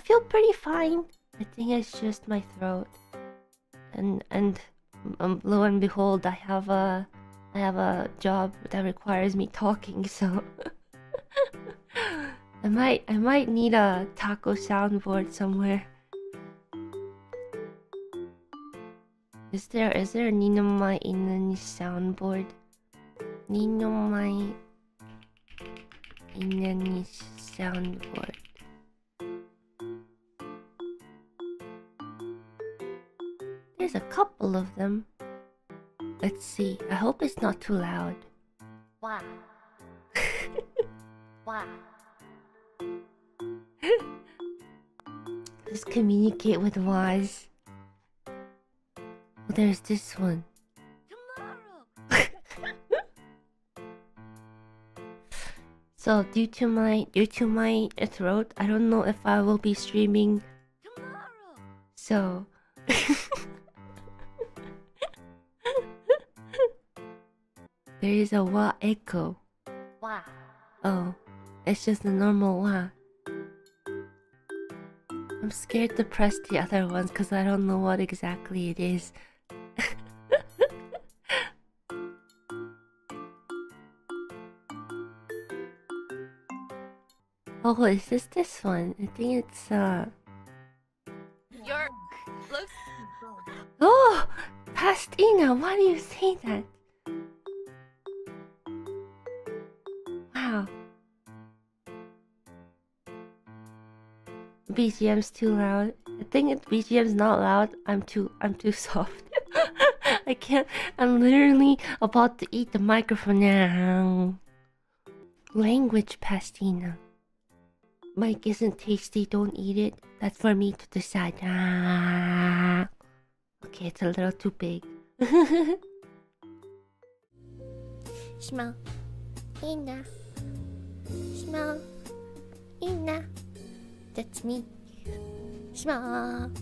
feel pretty fine. I think it's just my throat. And lo and behold, I have a job that requires me talking, so I might need a taco soundboard somewhere. Is there a Ninomae Ina soundboard? Ninomae Ina soundboard. There's a couple of them. Let's see. I hope it's not too loud. Wow. Wow. Let's communicate with Waz. Oh, there's this one. So due to my throat, I don't know if I will be streaming. So there is a wah echo. Wow. Oh, it's just a normal wah. I'm scared to press the other ones because I don't know what exactly it is. Oh, is this one? I think it's Your looks. Oh, past Ina, why do you say that? Wow. BGM's too loud. I think BGM's not loud. I'm too soft. I can't. I'm literally about to eat the microphone now. Language, Pastina. Mike isn't tasty, don't eat it. That's for me to decide. Ah. Okay, it's a little too big. Smell. Ina. Smell. Ina. That's me. Smell.